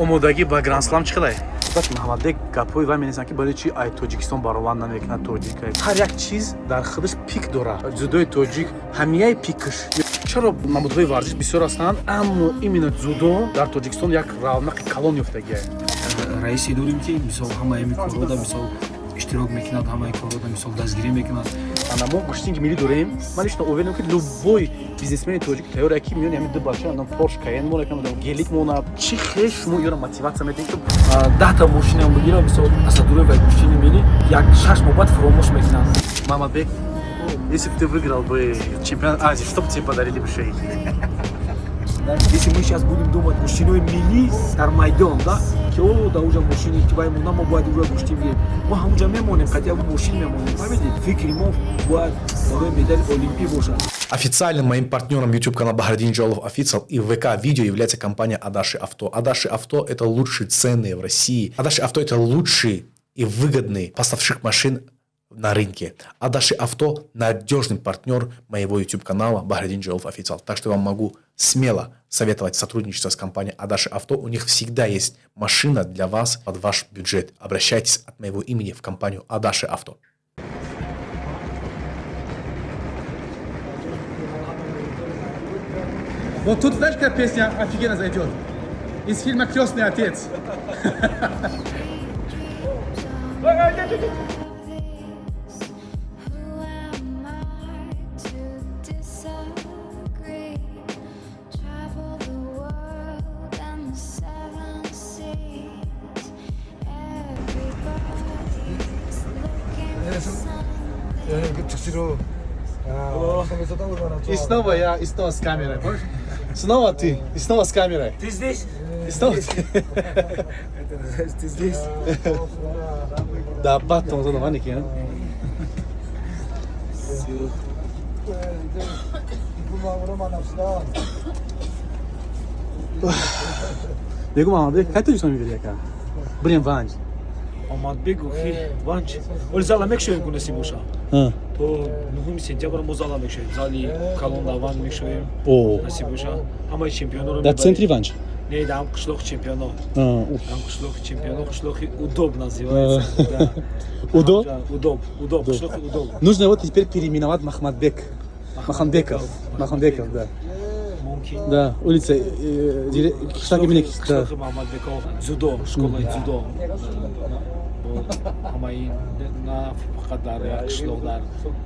омодагӣ ба гранд-слам чӣ хеле? Бач Муҳаммадбек гапҳои вай менависанд ки барои чӣ ай Тоҷикистон барованд намекунад тоҷика. Ҳар як чиз дар худаш пик дорад. Дзюдои тоҷик ҳамияи пикш. Чаро намудҳои варзиш бисёр ҳастанд, аммо именно дзюдо дар Тоҷикистон як равнақи калон ёфтагиаст. раисе дорем ки мисол ҳамаи корҳода мисол иштирок мекунад, ҳамаи корҳода мисол дастгирӣ мекунад. Ана мо гӯштинги миллӣ дорем. Ман ишна уверенам ки любой бизнесмени тоҷик тайёре ки миёни ҳамин ду бача андам Porsche Cayenne монад, андам Gelik монад. Чӣ хел шумо ёра мотиватсия медиҳед ки 10 та мошинам бигирам мисол асадуре вай гӯштини милли як 6 моҳ баъд фаромӯш мекунад. Муҳаммадбек, если бы ты выиграл бы чемпионат Азии, что бы тебе подарили бы шейхи? Если мы сейчас будем думать мужчиной милли дар майдон, да, ки о да уже мужчины итибай мона мо бояд уже гӯштим гирем. Мо ҳамунҷа мемонем, хотя бы мужчин мемонем. Фаҳмидед? Фикри мо бояд барои медали олимпии бошад. Официальным моим партнером YouTube канала Бахрадин Джалалов Official и ВК Видео является компания Адаши Авто. Адаши Авто — это лучшие цены в России. Адаши Авто — это лучший и выгодный поставщик машин на рынке. Адаши Авто — надежный партнер моего YouTube канала Бахрадин Джалалов Official. Так что я вам могу смело советовать сотрудничество с компанией Адаши Авто. У них всегда есть машина для вас под ваш бюджет. Обращайтесь от моего имени в компанию Адаши Авто. Вот тут, знаешь, какая песня офигенно зайдет? Из фильма «Крестный отец». И снова я, и снова с камерой. Снова ты, и снова с камерой. Ты здесь? И снова ты. Ты здесь? Да, потом зона ваники, а? Бегу, мама, бег, как ты что мне видишь, как? Блин, Ванч. Омадбек охи Ванч. Оли зала мекшоем кунеси боша. То 9 сентябр мо зала мекшоем. Зали калон даван мекшоем. О. Насиб боша. Ҳамаи чемпионоро Да центри Ванч. Не, да, қишлоқ чемпионо. Қишлоқи чемпионо, қишлоқи удоб называется. Удоб? Удоб, қишлоқи удоб. Нужно его теперь переименовать Махмадбек. Махамбеков, да. Мумкин. Да, улица, штат имени Қишлоқи Махмадбеков, дзюдо, школаи дзюдо. ҳамаи на фақат дар як қишлоқ дар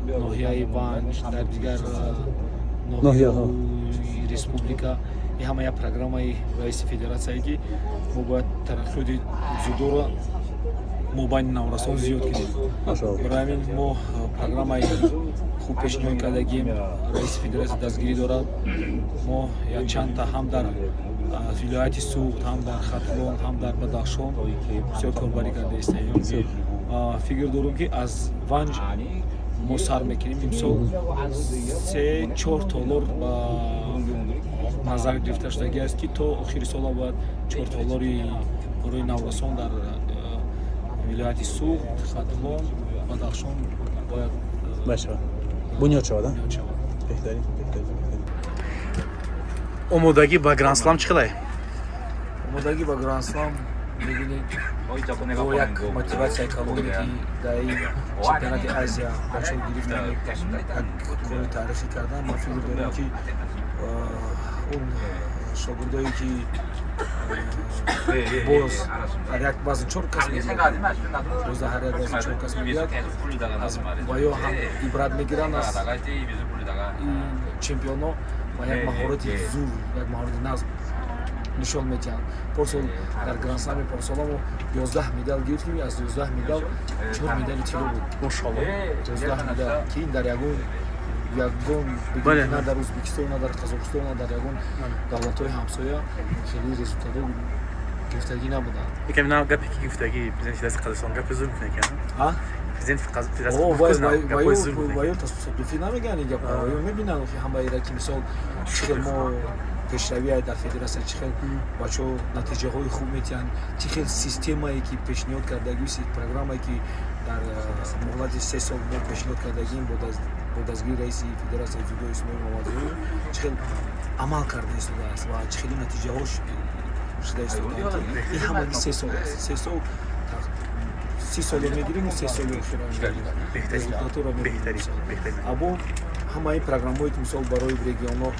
ноҳияи Ванч, дар дигар ноҳияҳои республика и ҳама як программаи раиси федератсия ки мо бояд тараққиёти дзюдоро мо байни наврасон зиёд кунем. Барои ҳамин мо программаи хуб пешниҳод кардагим. Раиси федератсия дастгирӣ дорад. Мо якчандта ҳам дар вилояти Суғд, ҳам дар Хатлон, ҳам дар Бадахшон бисёр корбарӣ карда истаем. Фикр дорем ки аз Ванҷ мо сар мекунем. Имсол 3-4 толор ба назар гирифта шудагиаст ки то охири сола бояд 4 толори барои наврасон дар вилояти Суғд, Хатлон, Бадахшон бояд башавад. Бунёд шавад, а? Беҳтарин. Омодагӣ ба гранд-слам чӣ хеле? Омодагӣ ба гранд-слам мебинед бо як мотиватсияи калоне ки дар ин чемпионати Азия бачаҳо гирифтан як кори таърихӣ кардан. Ман фикр дорам ки он шогирдое ки боз ҳар як баъзан 4 кас мегирад, бозда ҳар як баъзан 4 кас мегирад, аз ваё ҳам ибрат мегиранд аз ин чемпионо ва як маҳорати зур, як маҳорати назм нишон медиҳанд. Парсол дар гранд-слами парсола мо 11 медал гирифтим, аз 11 медал 4 медали тиро буд. Мошалло. 11 медал ки дар ягон бигӯем на дар Ӯзбекистон, на дар Қазоқистон, на дар ягон давлатҳои ҳамсоя хеле результатҳо гирифтагӣ набуданд. Якам на гапе ки гуфтагӣ президенти Федератсияи Қазоқистон гапи зур мекунад. А? Президент Федератсияи Қазоқистон ваё тасодуфӣ намегӯянд ин гапа. Ваё мебинанд ки ҳамаира ки мисол чӣ хел мо пешравие дар федератсия, чӣ хел бачаҳо натиҷаҳои хуб метиҳанд, чӣ хел системае ки пешниҳод кардагӣ, программае ки дар муҳлати 3 сол мо пешниҳод кардагим бо дастгири раиси федератсияи дзюдо Исмоил Мамадзоев чӣ хел амал карда истодааст ва чӣ хели натиҷаҳош шуда истодаем ки ин ҳамаи 3 сол аст 3 сол 30 соле мегирем 3 соли охира результатро мебинем або ҳамаи программои ки мисол барои регионо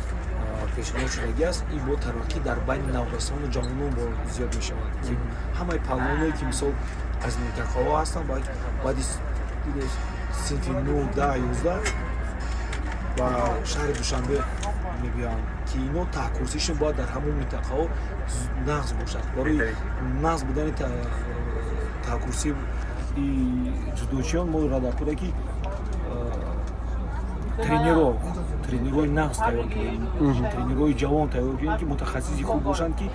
пешниҳод шудаги аст ин бо тараққӣ дар байни наврасону ҷавонон бо зиёд мешавад ки ҳамаи палвоное ки мисол аз минтақаҳо ҳастанд баъди синфи 9 10 11 ба шаҳри душанбе мебиёнд ки ино таҳкурсишон бояд дар ҳамон минтақаҳо нағз бошад барои нағз будани таҳкурси ҷудочиён мо ирада куда ки тренерои нағз тайёр кунем тренерои ҷавон тайёр кунем ки мутахассиси хуб бошанд ки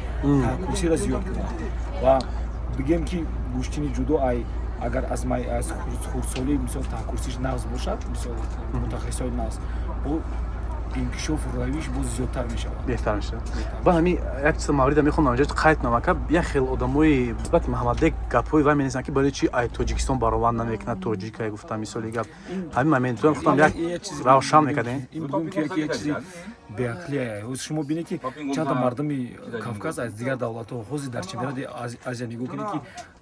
таҳкурсиро зиёд кунанд ва бигем ки гӯштини ҷудо агар аз хурдсолӣ мисол таҳкурсиш нағз бошад мисол мутахассисои нағз бо инкишофу равиш боз зиёдтар мешавад беҳтар мешавад ба ҳамин як чиз маврида мехоҳам ҷои қайд намака як хел одамои нисбати муҳаммадбек гапҳои вай менесанд ки барои чи ай тоҷикистон барованд намекунад тоҷика гуфта мисоли гап ҳамин моментон гуфтам як равшан мекардем ин бигӯм ки як чизи беақлия шумо бинед ки чанда мардуми кавказ аз дигар давлатҳо ҳозир дар чемпионати азия нигоҳ кунед ки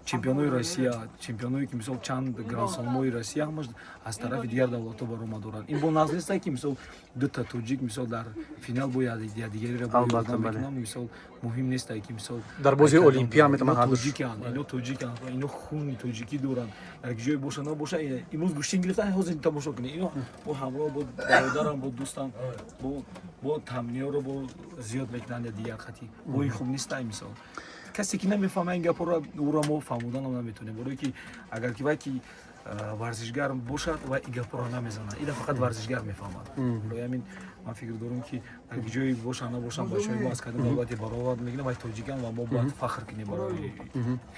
чемпионои россия чемпионое ки мисол чанд гранд-слэмои россия ҳамаш аз тарафи дигар давлатҳо баромад доранд ин бо нағз нестае ки мисол дута тоҷик мисол дар финал бо якдигареро бо мисол муҳим нестае ки мисол дар бозии олимпия метавонад тоҷиканд ино тоҷиканд ино хуни тоҷикӣ доранд як ҷое боша набоша имрӯз гӯштин гирифтан ҳозир тамошо кунед ино бо ҳамроҳ бо бародарам бо дӯстам бо тамниёро бо зиёд мекунанд дигар хати бо ин хуб нестае мисол касе ки намефаҳма ин гапҳоро ӯро мо фаҳмуданам наметонем барое ки агар ки вай ки варзишгар бошад вай ин гапҳоро намезанад ина фақат варзишгар мефаҳмад барои ҳамин ман фикр дорам ки дар ҷои бошанд набошанд бачаҳои мо аз кадом давлати баровард мегиранд вай тоҷиканд ва мо бояд фахр кунем барои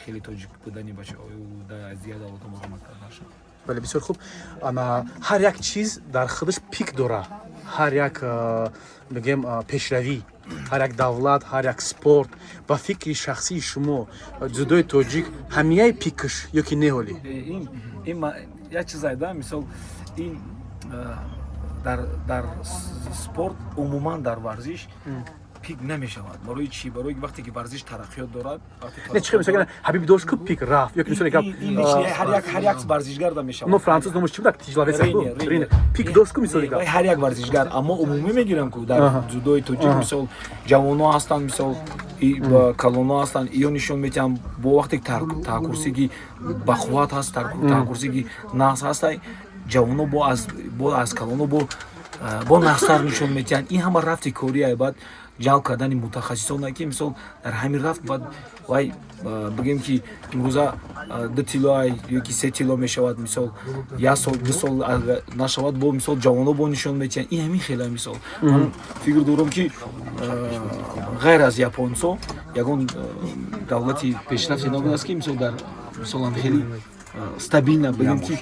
хеле тоҷик будани бачаҳои аз дигар давлатҳо баромад карданашон бале бисёр хуб ҳар як чиз дар худаш пик дора ҳар як бигем пешравӣ ҳар як давлат ҳар як спорт ба фикри шахсии шумо ҷудои тоҷик ҳамияи пикш ё ки неҳолӣ ин як чиз айда мисол ин дар спорт умуман дар варзиш пик намешавад барои чӣ барои вақте ки варзиш тараққиёт дорад мисол ҳабиб дошт ку пик рафт ё ки мисол ҳар як варзишгар да мешавад но француз номаш чӣ буд тиҷлавеса пик дошт ку мисоли гап ҳар як варзишгар аммо умумӣ мегирам ку дар ҷудои тоҷик мисол ҷавоно ҳастанд мисол калоно ҳастанд иё нишон медиҳанд бо вақте таҳкурсиги бақувват ҳаст таҳкурсиги нағз ҳаст ҷавоно бо аз калоно бо нағзтар нишон медиҳанд ин ҳама рафти кория баъд ҷалб кардани мутахассисоне ки мисол дар ҳамин рафт баъд вай бигем ки имрӯза 2 тило ё ки 3 тило мешавад мисол 1 сол 2 сол нашавад бо мисол ҷавоно бо нишон медиҳанд ин ҳамин хела мисол ман фикр дорам ки ғайр аз японцо ягон давлати пешрафти набуд аст ки мисол дар мисолан хели стабилна бигем ки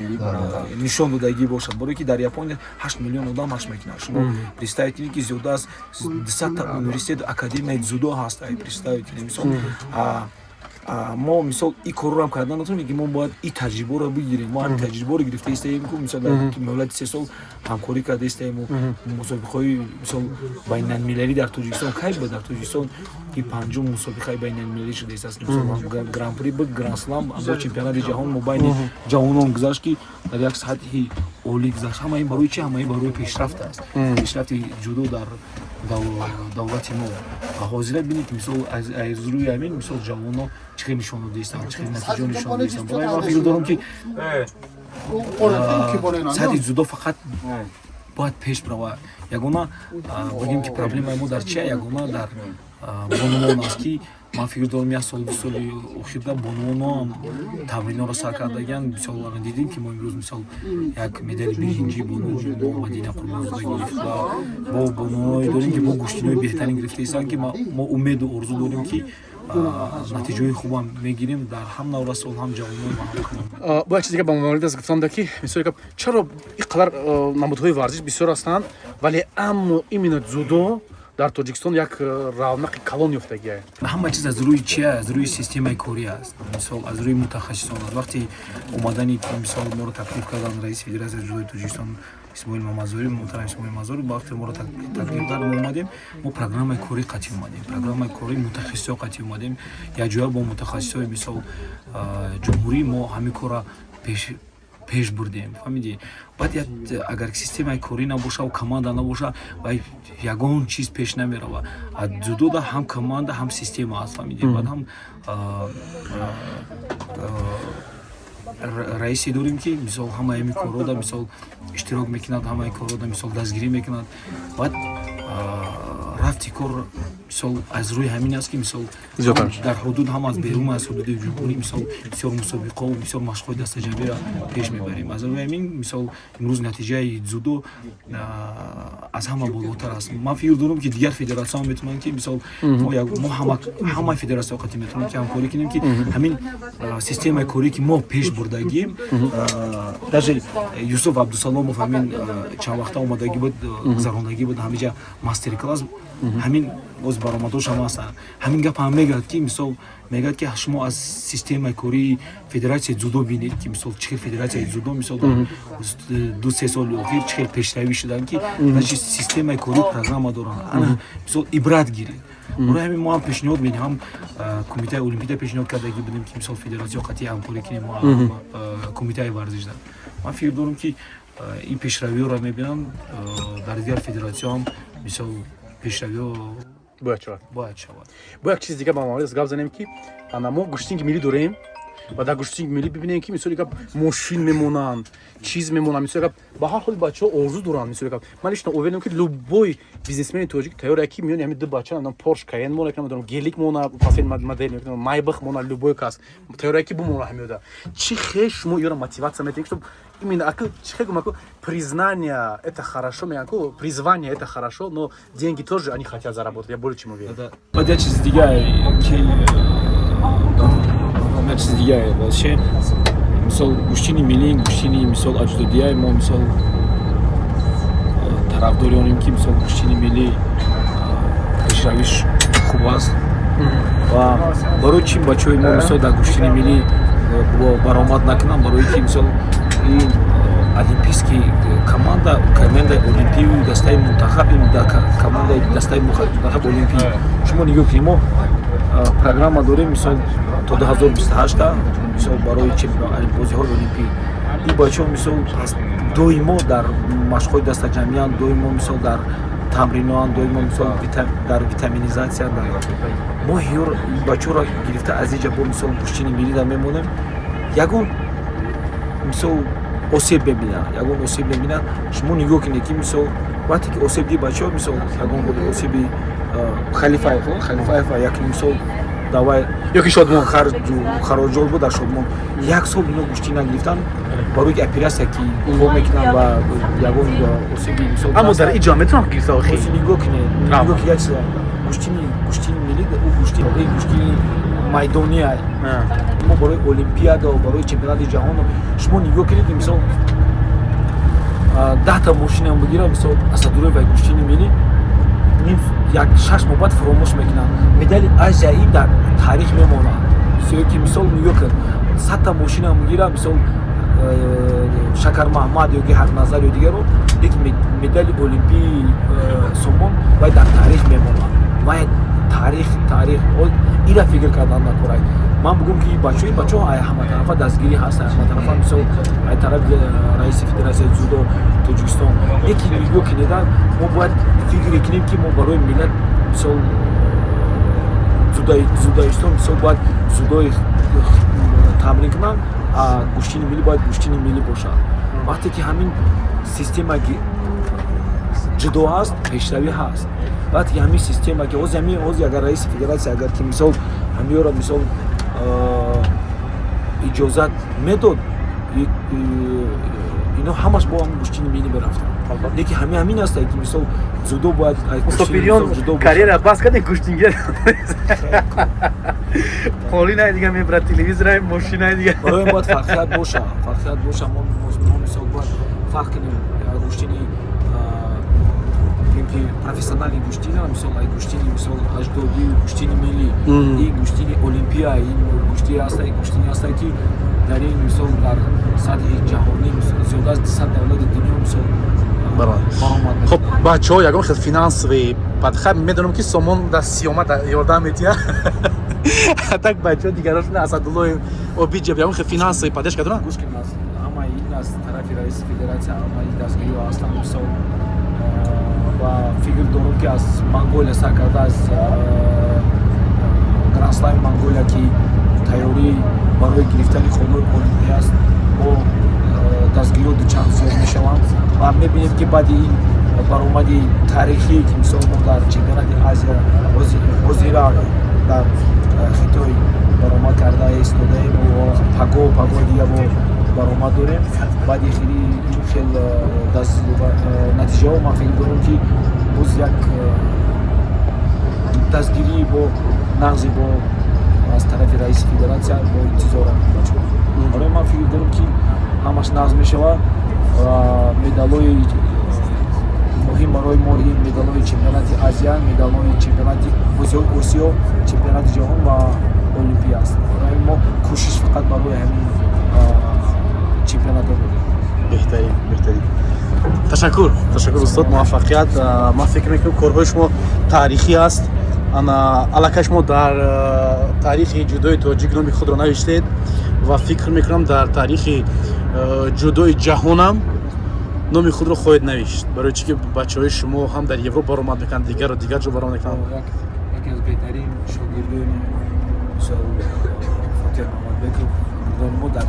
нишон додагӣ бошад барое ки дар япония 8 миллион одам ҳаш мекунад шумо представед кунед ки зиёда аз 200 университет академияи дзюдо ҳаст представед кунед мисол мо мисол ин корро ҳам кардан натонем ки мо бояд ин таҷрибаро бигирем мо ҳамин таҷрибаро гирифта истаем ку мисол дар муҳлати 3 сол ҳамкорӣ карда истаем мусобиқаҳои мисол байналмилалӣ дар тоҷикистон кай ба дар тоҷикистон ин панҷум мусобиқаи байналмилалӣ шуда истааст мисол гран-при бо гранд-слам бо чемпионати ҷаҳон мо байни ҷавонон гузашт ки дар як сатҳи олӣ гузашт ҳама ин барои чи ҳама ин барои пешрафт аст пешрафти ҷудо дар давлати мо ва ҳозира бинед мисол аз рӯи ҳамин мисол ҷавоно чӣ хел нишон додистанд чӣ хел натиҷа нишон додистанд барои ман фикр дорам ки сатҳи ҷудо фақат бояд пеш барава ягона бигем ки проблемаи мо дар чия ягона дар бонувон аст ки ман фикр дорам як сол 2 соли охирда бонувоно ҳам тамринҳоро сар кардагиянд мисол дидем ки мо имрӯз мисол як медали биринҷи бонувоно Мадина Қурбонзода гирифт ва бо бонувоное дорем ки бо гӯштинои беҳтарин гирифта истанд ки мо умеду орзу дорем ки натиҷаҳои хубам мегирем дар ҳам наврасол ҳам ҷавонои маҳалл. бо як чиз дига ба маврида гуфтам ки мисоли гап чаро ин қадар намудҳои варзиш бисёр ҳастанд вале аммо именно дзюдо дар тоҷикистон як равнақи калон ёфтагиае ҳама чиз аз рӯи чия аз рӯи системаи корӣ аст мисол аз рӯи мутахассисон аст вақте омадани мисол моро таклиф кардан раиси федератсияи ҷудои тоҷикистон исмоил мамазори, муҳтарам исмоил мамазори вақте моро таклиф кард мо омадем, мо программаи корӣ қатъи омадем, программаи корӣ мутахассисо қатъи омадем, якҷоя бо мутахассисои мисол ҷумҳурӣ мо ҳамин корра пеш бурдем, фаҳмидӣ? Баъд агар системаи корӣ набоша ва команда набоша ва ягон чиз пеш намерава. Дзюдода ҳам команда, ҳам система аст, фаҳмидӣ? Баъд ҳам раисе дорем ки мисол ҳамаи ҳамин коррода мисол иштирок мекунад, ҳамаи коррода мисол дастгирӣ мекунад. Баъд рафти кор мисол аз рӯи ҳамин аст ки мисол дар ҳудуд ҳам аз берун аз ҳудуди ҷумҳурӣ мисол бисёр мусобиқову бисёр машқҳои дастаҷабира пеш мебарем. Аз рӯи ҳамин мисол имрӯз натиҷаи дзюдо аз ҳама болотар аст. Ман фикр дорам ки дигар федератсияҳо метавонанд ки мисол мо ҳамаи федератсияҳо қатъи метавонем ки ҳамкорӣ кунем ки ҳамин системаи корӣ ки мо пеш бурдагием. Даже Юсуф Абдусаломов ҳамин чанд вақта омадагӣ буд, гузарондагӣ буд ҳамиҷа мастер-класс, ҳамин боз баромадҳош ҳам ҳастанд. Ҳамин гап ҳам мегӯяд ки мисол мегӯяд ки шумо аз системаи кории федератсияи дзюдо бинед ки мисол чӣ хел федератсияи дзюдо мисол дар 2-3 соли охир чӣ хел пешравӣ шуданд ки значит системаи корӣ программа доранд. Ана мисол ибрат гиред. Барои ҳамин мо ҳам пешниҳод медиҳем, ҳам кумитаи олимпия пешниҳод кардагӣ будем ки мисол федератсияҳо қатъи ҳамкорӣ кунем кумитаи варзишда. Ман фикр дорам ки ин пешравиҳоро мебинам дар дигар федератсияҳо ҳам мисол пешравиҳо бояд шавад. Бо як чиз дигар ба маврид гап занем ки мо гӯштинги миллӣ дорем ва дар гӯштинги миллӣ бибинем ки мисоли гап мошин мемонанд, чиз мемонанд, мисоли гап ба ҳар ҳол бачаҳо орзу доранд. Мисоли гап ман лично уверенам ки любой бизнесмени тоҷик тайёр ки миёни ҳамин ду бача Порш Кайен мона, Гелик мона, последний модель Майбах мона, любой кас тайёр ки бумона ҳамиёда. Чӣ хел шумо иёра мотивация метавонед, чтоб именно чӣ хел гумаку признание это хорошо, мегаку призвание это хорошо, но деньги тоже они хотят заработать. Я более чем уверен. Баъд як чиз дигар ки як чиз дигар боше мисол гӯштини миллӣ, гӯштини мисол аҷдодияи мо мисол тарафдори онем ки мисол гӯштини миллӣ пешравиш хуб аст ва барои чӣ бачаҳои мо мисол дар гӯштини миллӣ баромад накунанд, барои ки мисол ин олимпийский командаи олимпию дастаи мунтахаби командаи дастаи мунтахаби олимпӣ шумо нигоҳ кунед, мо программа дорем мисол то 2028 мисол барои бозиҳои олимпӣ. Ин бачаҳо мисол доимо дар машқҳои дастаҷамиянд, доимо мисол дар тамриноанд, доимо мисол дар витаминизатсия мо бачаҳоро гирифта аз инҷа бо мисол гӯштини миллӣ дар мемонем. Ягон мисол осеб мебинад, шумо нигоҳ кунед ки мисол вақте ки осеб ди бачаҳо мисол ягон осеби Халифаев як мисол давай ёки Шодмон хароҷот буд дар Шодмон 1 сол ино гӯштӣ нагирифтанд барои ки операция ки кор мекунанд ва ягон осеби мисол аммо дар иҷо метавонам гирифта охи нигоҳ кунед як чиз гӯштини миллӣ у гӯштини майдония мо барои олимпиада барои чемпионати ҷаҳон шумо нигоҳ кунед ки мисол 10 та мошинам бигира мисол Асадуроев ва гӯштини миллӣ 6 моҳ баъд фуромӯш мекунанд. Медали Азияи дар таърих мемонад. Ки мисол нигоҳ кунед 100 та мошинам бигира мисол Шакар Маҳмад ё Ҳақназар ё дигаро лекин медали олимпии сомон вай дар таърих мемонад. Вай таърих ира фикр кардан накорад. Ман бигӯм ки бачаҳо ҳаматарафа дастгирӣ ҳаст, ҳаматарафа мисол тарафи раиси федератсияи дзюдо Тоҷикистон, лекин нигоҳ кунед мо бояд фикр кунем ки мо барои миллат мисол дзюдоистон мисол бояд дзюдои тамрин кунанд, гӯштини миллӣ бояд гӯштини миллӣ бошад. Вақте ки ҳамин система ки ҷудо аст, пешравӣ ҳаст. Вақте ки ҳамин система ки ҳозир агар раиси федератсия агар ки мисол ҳамиёро мисол иҷозат медод, ино ҳамаш бо ҳам гӯштини миллӣ мерафтанд. Лекин ҳамин аст ки мисол дзюдо бояд Мустопирион карьера бас кардем гӯштингир қолинаи дига мебарад телевизораи мошинаи дига барои бояд фарқият боша мо мисол бояд фарқ кунем гӯштини профессиональный гуштина, мисол ай гуштини мисол аҷдоди гуштини миллӣ, ин гуштини олимпия, ин гушти ҳастай, гуштини ҳастай ки дар ин мисол дар сатҳи ҷаҳонӣ зиёда аз 200 давлати дунё мисол баромад. خب بچه ها یکم خیلی فینانسوی بعد خب میدونم که سامان در سیومه یاردم میتیه так بچه ها دیگراشون اسدالله اوبی جب یکم خیلی فینانسوی پادش کردن گوش کنید اما این از طرف رئیس فدراسیون اما این دستگیری و اصلا مصول و فکر دارم که از منگولیا سر کرده از گراند اسلام منگولیا که تیاری برای گرفتن خونور المپیک است با دستگیری و دوچند زیاد میشوند و میبینیم که بعد این برآمدی تاریخی که مثلا ما در چمپیونات آسیا وزیرا در خطای برآمد کرده ایستاده و پاگو دیگه با برآمد داریم بعد خیلی این خیلی نتیجه و ما فکر دارم که باز یک دستگیری با نقضی با از طرف رئیس فدراسیون با انتظار بچه برای ما فکر دارم که همش نقض میشود و مدال‌های مهم برای ما این مدال‌های چمپیونات آسیا، مدال‌های چمپیونات آسیا، چمپیونات جهان و المپیک است. برای ما کوشش فقط برای همین چمپیونات داریم. بهترین تشکر استاد موفقیت ما فکر میکنم کارهای شما تاریخی است انا علاقه شما در تاریخ جودوی تاجیک نام خود را نوشتید و فکر میکنم در تاریخ جودوی جهان هم نام خود را خواهید نوشت برای چی که بچهای شما هم در یوروپ برآمد میکنن دیگر جا برآمد میکنن یکی از بهترین شاگردان مثلا فاتح محمدبک ما در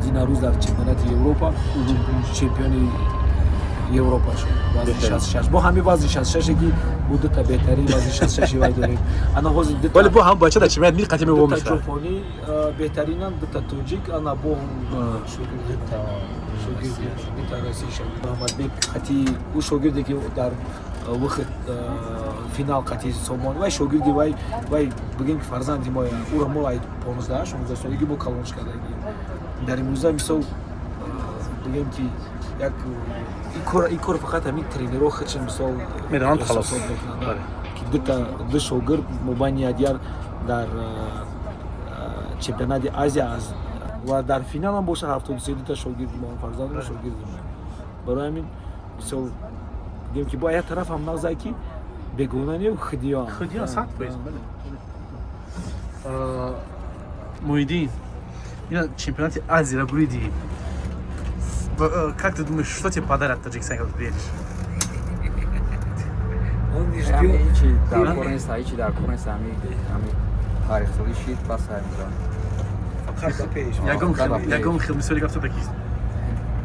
دینا روز در چمپیونات اروپا چمپیون اروپا شد وزن 66 با همین وزن 66 که بود تا بهترین وزن 66 وای داریم انا وزن ولی با هم بچه در چمپیونات ملی قطعی میوم میشه ژاپنی بهترین هم دو تا توجیک انا با شاگرد تا رئیس محمدبک قطعی او شاگردی که در وقت فینال قطعی سومان وای شاگردی وای بگیم فرزندی ما او را ما 15 سالگی با کالونش کرده در امروزه مثال بگیم که یک این کار فقط همین ترینرها خودشون مثال میدونن خلاص که دو شاگرد مبانی دیار در چمپیونات آسیا و در فینال هم باشه 73 تا شاگرد ما فرزند و شاگرد برای همین مثال بگیم که با یک طرف هم نقضی که بگونانی و خدیان 100% Муидин, на чемпионате Азии Рабуриди. Как ты думаешь, что тебе подарят Таджикистан, когда ты приедешь? Он не هیچی در کورنس همی تاریخ سالی شید پس همینجا Ягом хил мисоли гafта таки.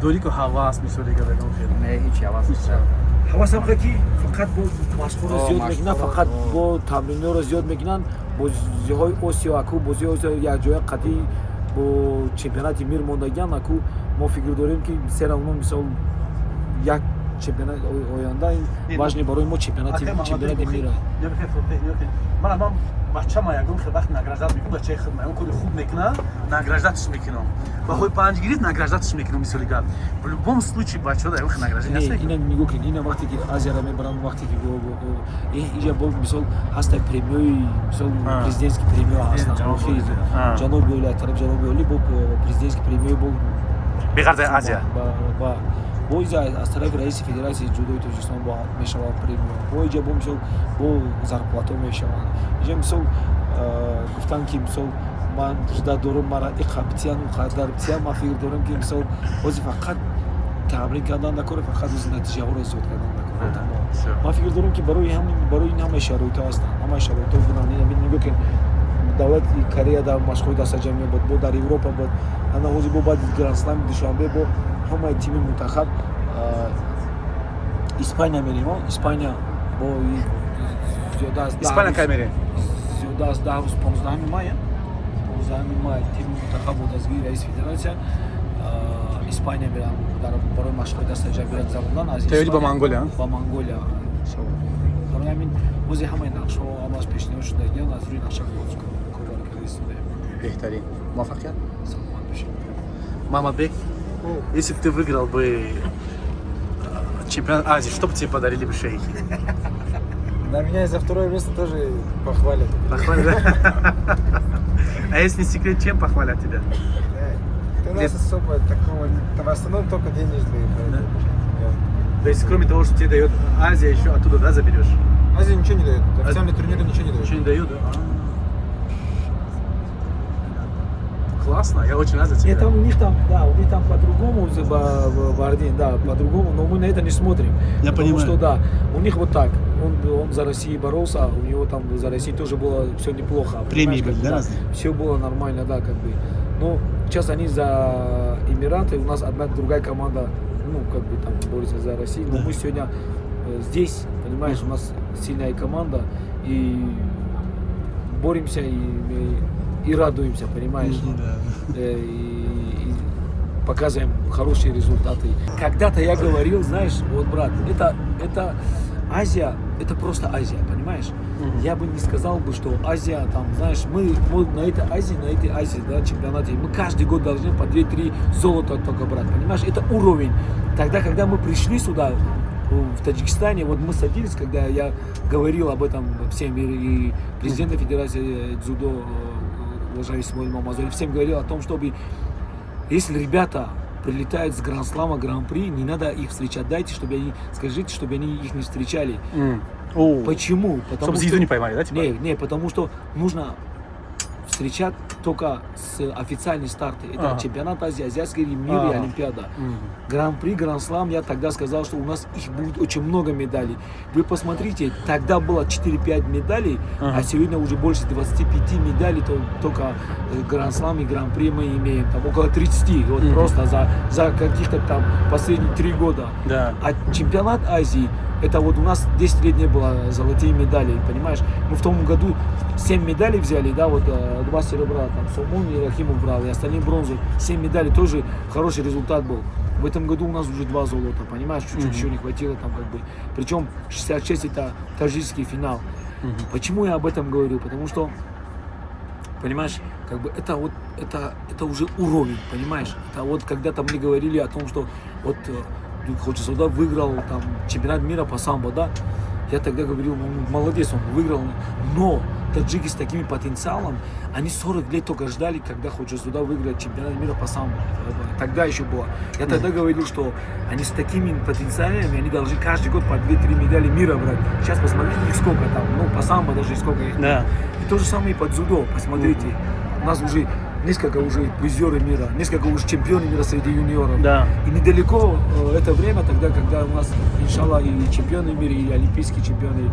Дорико ҳавас мисоли га ягом хил. نه هیچی حواس نیست حواس هم که فقط با مشغول زیاد میگنن فقط با تمرین‌ها رو زیاد میگنن بازی‌های آسیا اکو بازی‌های یک جای قطعی با چمپیونات میر موندگان اکو ما فکر داریم که سر اونها مثال یک چمپیونات آینده این واژنی برای ما چمپیونات میر من بچه‌م ягом хил вақт награждат мекунам бачаи худ ман коди хуб мекунам награждатш мекунам ва хои панҷ гирифт награждатш мекунам мисоли гап в любом случае бачаҳо ягом хил награждат нест ина нигоҳ кунед ина вақте ки азияро мебарам вақте ки инҷа бо мисол ҳаста премиёи мисол президентский премиё ҳастан ҷаноби оли аз тарафи ҷаноби оли бо президентский премиё бо беғарзи азия бо иза аз тарафи раиси федерасияи ҷудои тоҷикистон бо мешавад премиё бо инҷа бо мисол бо зарплато мешавад инҷа мисол гуфтан ки мисол ман жуда дорум мара иқабитиян уқадар битиян ма фикр дорам ки мисол ози фақат тамрин кардан накоре фақат ози натиҷаҳоро зиёд кардан накоре тамом ма фикр дорам ки барои ин ҳамаи шароитҳо ҳастанд ҳамаи шароитҳо буданд нигоҳ ки давлати корея дар машқҳои дастаҷамия буд бо дар европа буд ана ҳозир бо баъди гранд слам душанбе бо ҳамаи тими мунтахаб испания мерем испания бо зиёда аз испания кай мерем зиёда аз 10 рӯз 15 май тими мунтахаб бо дастгири раиси федерасия испания мерам барои машқҳои дастаҷамия завондан аз тавели ба Монголия барои ҳамин бози ҳамаи нақшҳо ҳама аз пешниҳод шудагиан аз рӯи нақша корбар карда истодаем беҳтарин муваффақият Мамадбек, если бы ты выиграл бы чемпионат Азии, что бы тебе подарили бы шейхи? На меня и за второе место тоже похвалят. Похвалят, да? А если не секрет, чем похвалят тебя? У нас особо такого, в основном только денежные. Да? То есть, кроме того, что тебе дает Азия, еще оттуда, да, заберешь? Азия ничего не дает. Официальные турниры ничего не дают. Ничего не дают, да? Классно, я очень рад за тебя. Это у них там, да, у них там по-другому в Бардин, да, по-другому, но мы на это не смотрим. Я потому понимаю. что, да, у них вот так, он за Россию боролся, у него там за Россию тоже было все неплохо. Премии понимаешь, были, как бы, да, разные? все было нормально, да, как бы. Но сейчас они за Эмираты, у нас одна другая команда, ну, как бы там борется за Россию, но Да. мы сегодня здесь, понимаешь, у нас сильная команда, и боремся, и радуемся, понимаешь? И показываем хорошие результаты. Когда-то я говорил, знаешь, вот, брат, это Азия, это просто Азия, понимаешь? Я бы не сказал бы, что Азия, там, знаешь, мы на этой Азии, да, чемпионате, мы каждый год должны по 2-3 золота только брать, понимаешь? Это уровень. Тогда, когда мы пришли сюда, в Таджикистане, вот мы садились, когда я говорил об этом всем, и президент Федерации дзюдо, уважаемый Исмаил Мамазов, всем говорил о том, чтобы, если ребята прилетают с Гранд-слама, Гран-при, не надо их встречать, скажите, чтобы они их не встречали. Почему? Чтобы звезду не поймали, да, типа? Не, потому что нужно встречать только с официальной старты. Это чемпионат Азии, азиатский мир и Олимпиада. Гран-при, Гранд-слам, я тогда сказал, что у нас их будет очень много медалей. Вы посмотрите, тогда было 4-5 медалей, а сегодня уже больше 25 медалей, только Гранд-слам и Гран-при мы имеем. Там около 30, вот просто за каких-то там последние 3 года. Да. А чемпионат Азии, это вот у нас 10 лет не было золотые медали, понимаешь? Мы в том году 7 медалей взяли, да, вот 2 серебра, там Сомон и Рахимов брал, и остальные бронзу. 7 медалей, тоже хороший результат был. В этом году у нас уже 2 золота, понимаешь? Чуть-чуть еще не хватило там как бы. Причем 66 это таджикский финал. Почему я об этом говорю? Потому что, понимаешь, как бы это вот, это уже уровень, понимаешь? Это вот когда-то мне говорили о том, что вот Ходжисуда выиграл там чемпионат мира по самбо, да? Я тогда говорил, молодец, он выиграл, но таджики с таким потенциалом, они 40 лет только ждали, когда Ходжисуда выиграет чемпионат мира по самбо. Тогда еще было. Я тогда говорил, что они с такими потенциалами, они должны каждый год по 2-3 медали мира брать. Сейчас посмотрите, их сколько там, ну по самбо даже сколько их. Да. И то же самое и по дзюдо, посмотрите. У нас уже несколько уже призеры мира, несколько уже чемпионы мира среди юниоров. Да. И недалеко это время тогда, когда у нас, иншаллах, и чемпионы мира, и олимпийские чемпионы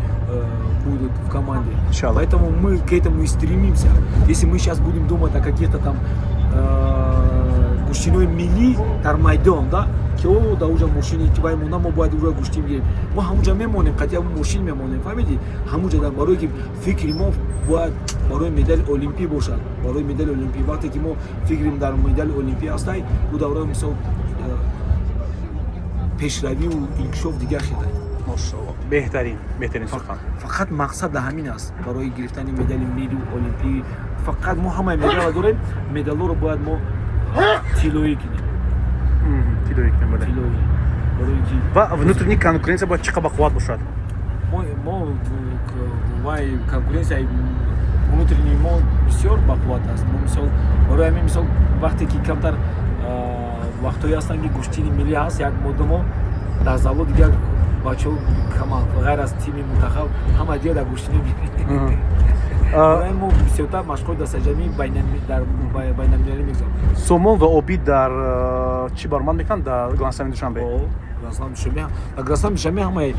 будут в команде. Иншаллах. Поэтому мы к этому и стремимся. Если мы сейчас будем думать о каких-то там гущиной мили, тармайдон, да, که دا اوجا ماشینی که باید مونا ما باید اونجا گوشتیم گیریم ما همونجا میمونیم قطعا ماشین میمونیم فهمیدی همونجا در برای که فکری ما باید برای مدال المپی باشد برای مدال المپی وقتی که ما فکریم در مدال المپی هستیم او دوره مثلا پیشروی و انکشاف دیگر خیلی ماشاءالله بهترین سخن فقط مقصد همین است برای گرفتن مدال ملی و المپی فقط ما همه مدال داریم مدال رو باید ما طلایی کنیم Тилоик не буде. طلایی Ва внутренняя конкуренция будет чиқа бақуат бошад. мой конкуренция внутренний мол бисёр бақувват аст. Мо мисол барои ҳамин мисол вақте ки камтар вақтҳое ҳастанд ки гӯштини миллӣ ҳаст як моддамо дар завод дигар бачаҳо кама ғайр аз тими мунтахаб ҳама дигар дар гӯштини барои мо бисёртар машқҳои дастаҷамӣ дар байналмилалӣ мегузарем. Сомон ва обид дар чӣ баромад мекунанд дар Гранд-слами Душанбе? Гранд-слам Душанбе ҳамаи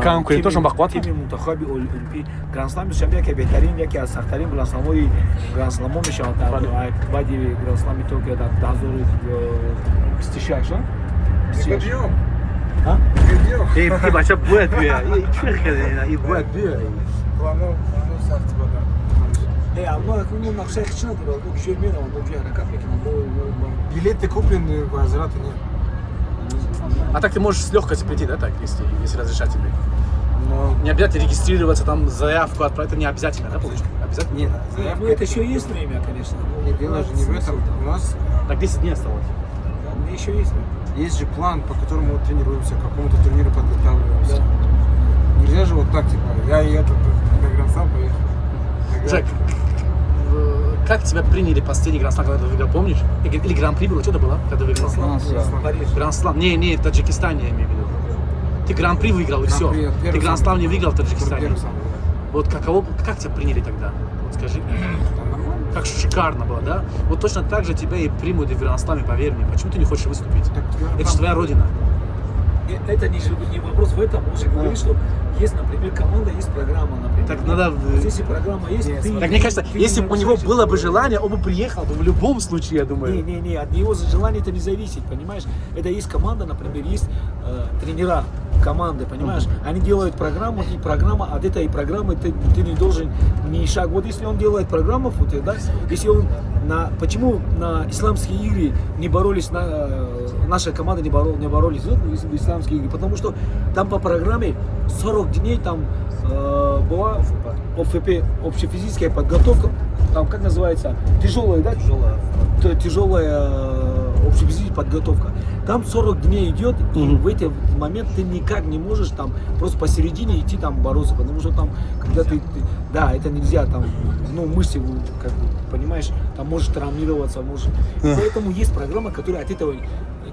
конкурентошон бақувват тими мунтахаби олимпӣ Гранд-слам Душанбе яке беҳтарин яке аз сахттарин гранд-сламҳои гранд-сламо мешавад дар баъди гранд-слами Токио дар 2026 Подъем. а? Эй, бача будет бия. Эй, чё ходит? И будет бия. Планов сахт бада. Аммо ну нақшаи хична дорад, мо кишӯ меравам, мо ҷо ҳаракат мекунам. Билеты куплены, возврата нет. А так ты можешь с легкостью прийти, да, так, если разрешат тебе? Но Не обязательно регистрироваться, там заявку отправить, это не обязательно, да, получить? Обязательно? нет, Ну это еще есть время, конечно. Нет, дело же не в этом. У нас Так 10 дней осталось. у меня еще есть. Есть же план, по которому мы тренируемся, к какому-то турниру подготавливаемся. Нельзя же вот так, типа, я и этот на Гранд-слам поехал. Жак, как тебя приняли последний Гранд-слам, когда ты выиграл, помнишь? Или Гран-при было, что-то было, когда выиграл? Париж. Гранд-слам. Не, в Таджикистане я имею в виду. Ты Гран-при выиграл и все. Гран-при, Ты первый Гранд-слам не выиграл в Таджикистане. Первый сам. Вот как тебя приняли тогда? Вот скажи. Как шикарно было, да? Вот точно так же тебя и примут и в Гранд-сламе, поверь мне. Почему ты не хочешь выступить? Это же твоя родина. Это не вопрос в этом, он же говорит, что есть, например, команда, есть программа, например. Так надо... Здесь и программа есть, ты... Так мне кажется, ты если не бы у него нарушаешь было бы это. желание, он бы приехал бы в любом случае, я думаю. Не, от него желания это не зависит, понимаешь? Это есть команда, например, есть тренера команды, понимаешь? Они делают программу, и программа, от этой программы ты не должен ни шаг. Вот если он делает программу, да, если он почему на исламские игры не боролись, наша команда не боролись в исламские игры? Потому что там по программе 40 дней там была ОФП, общефизическая подготовка, там как называется, тяжелая, да? Тяжелая общефизическая подготовка. Там 40 дней идет, и в этот момент ты никак не можешь там просто посередине идти там бороться, потому что там, когда да, это нельзя, там, мышцы, как бы, понимаешь, там можешь травмироваться, можешь. Поэтому есть программа, которая от этого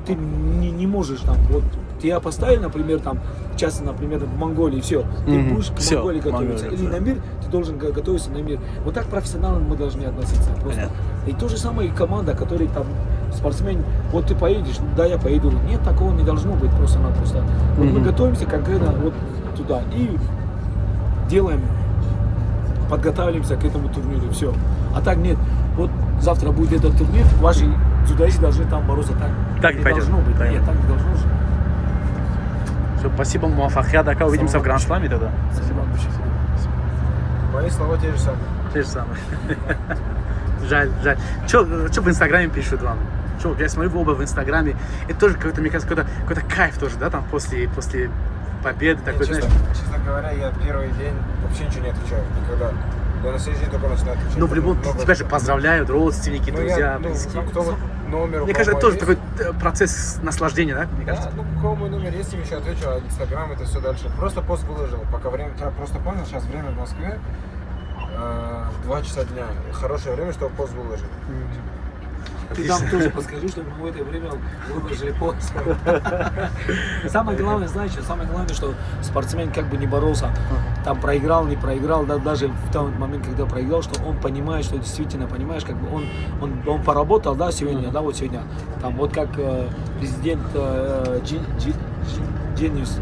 ты не можешь там, вот тебя поставили, например, там, сейчас, например, в Монголии, все, ты будешь к Всё, Монголии готовиться, Монголия, или на мир, ты должен готовиться на мир. Вот так профессионально мы должны относиться просто. Понятно. И то же самое и команда, которая там, спортсмен, вот ты поедешь, да, я поеду. Нет, такого не должно быть просто-напросто. Вот мы готовимся конкретно вот туда и делаем, подготавливаемся к этому турниру, все. А так нет, вот завтра будет этот турнир, ваши дзюдоисты должны там бороться так. Так не пойдет. должно быть, Понятно. нет, так не должно же. Все, спасибо, Муафахия, Дака, увидимся в Гранд-сламе тогда. Спасибо. Мои слова те же самые. Те же самые. Жаль. Что в Инстаграме пишут вам? Что, я смотрю, вы оба в Инстаграме. Это тоже какой-то, мне кажется, какой-то кайф тоже, да, там после победы, такой, знаешь. Честно говоря, я первый день вообще ничего не отвечаю, никогда. Я на следующий день только начинаю отвечать. Ну, в любом, Много тебя же всего. поздравляют родственники, друзья, Ну, близкие. кто вот номер Мне у кажется, кого тоже есть. такой процесс наслаждения, да, мне кажется? Да, ну, у кого мой номер есть, им еще отвечу, а Инстаграм это все дальше. Просто пост выложил, пока время, я просто понял, сейчас время в Москве, 2 часа дня. Хорошее время, чтобы пост выложить. Ты там тоже подскажи, чтобы мы в это время выложили пост. Самое главное, знаешь, самое главное, что спортсмен как бы не боролся, там проиграл, не проиграл, да, даже в тот момент, когда проиграл, что он понимает, что действительно, понимаешь, как бы он поработал, да, сегодня, да, вот сегодня, там вот как президент Genius,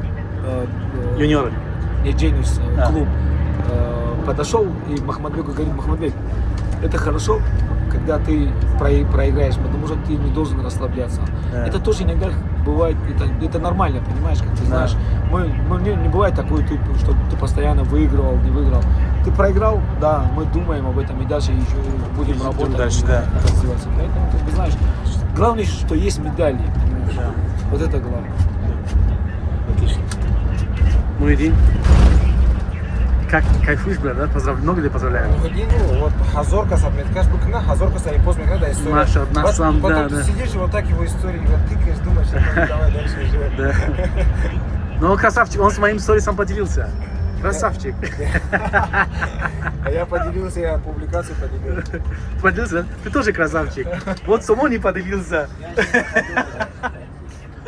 Юниоры. не Genius, клуб, подошел и Махмадбеку говорит: Махмадбек, это хорошо, когда ты проиграешь, потому что ты не должен расслабляться. Да. Это тоже иногда бывает, это нормально, понимаешь, как ты знаешь. Не бывает такой, что ты постоянно выигрывал, не выиграл. Ты проиграл, да, мы думаем об этом и дальше еще будем Идем работать, дальше, да. развиваться. Поэтому, как бы, знаешь, главное, что есть медали, понимаешь? Да. Вот это главное. Отлично. Муидин, как кайфуешь, брат, да? Много ли поздравляю? Вот Хазорка сабметкаш букна, Хазорка сарипоз меграда история. Маша, Наслам, Потом да, ты да. сидишь и вот так его истории, вот тыкаешь, думаешь, давай дальше уже. Да. Ну, красавчик, он с моим сторисом поделился. Красавчик. А я поделился, я публикацию поделился. Поделился, да? Ты тоже красавчик. Вот Сумо не поделился.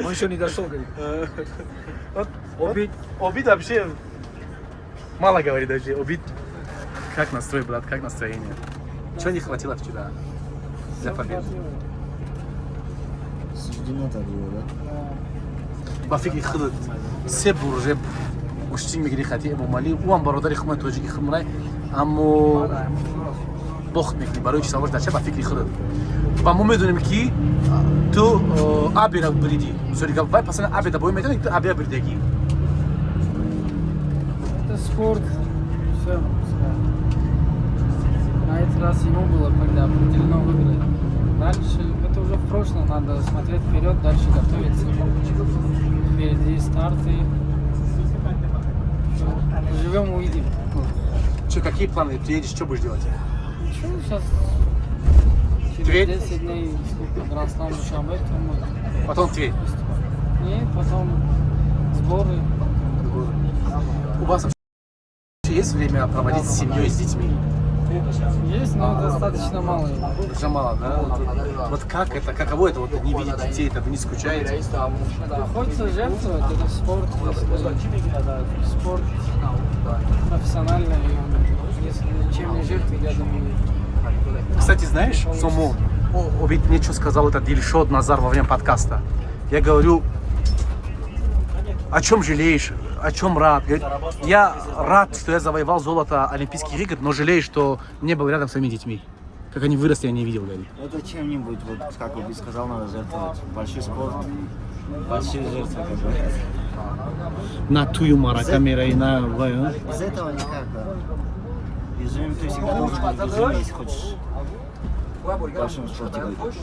Он еще не дошел, говорит. Обид вообще мало говорит вообще. Обид. Как настрой, брат, как настроение? Чего не хватило вчера для победы? Суждено так было, да? Бафик ихрд. Се бурже. Ушчин мигри хати Абу Мали. Уан бародари хумай тоҷики хумрай. Аммо бохт мекунӣ барои чизавош дар ча бафик ихрд. Ва мо медонем ки ту абира биридӣ. Мисолига вай пасана абида бои медонӣ ту абия биридагӣ. Это спорт, все, на этот раз ему было когда определено выиграть. Дальше, это уже в прошлом, надо смотреть вперед, дальше готовиться. Впереди старты. Живем, увидим. Что, какие планы? Ты едешь, что будешь делать? Что сейчас? То Тверь? 10 дней сколько, Гранд-слам Душанбе, потом Потом Тверь. и потом сборы. У вас вообще есть время проводить с семьей, с детьми? Есть, но достаточно мало. Уже мало, да? Вот как это, каково это вот не видеть детей, это вы не скучаете? Приходится жертвовать, это спорт, если спорт профессиональный, и если ничем не жертвовать, я думаю, Кстати, знаешь, Сому, ведь мне что сказал этот Дильшод Назар во время подкаста? Я говорю, о чем жалеешь, о чем рад? Говорит, я рад, что я завоевал золото Олимпийских игр, но жалею, что не был рядом с своими детьми. Как они выросли, я не видел, говорит. Это чем-нибудь, вот как Убит сказал, надо жертвовать. Большой спорт, большие жертвы, как говорят. На тую мара камера и на... Без этого никак, да. Режим, ты всегда должен быть в режиме, если хочешь в большом спорте быть.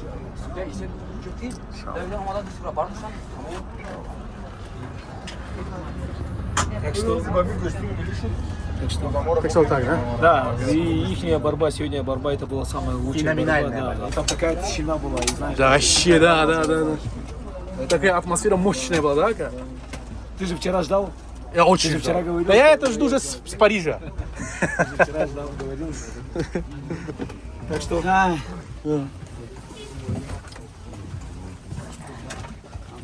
Так что вот так, да? Да, и ихняя борьба, сегодня борьба, это была самая лучшая Феноменальная борьба. Да, была. и там такая тишина была, и знаешь, Да, вообще, да. Такая атмосфера мощная была, да? Ка? ты же вчера ждал, Я очень Ты же вчера ждал. говорил, Да я что- это жду уже с Парижа. ты же вчера ждал, говорил. Так что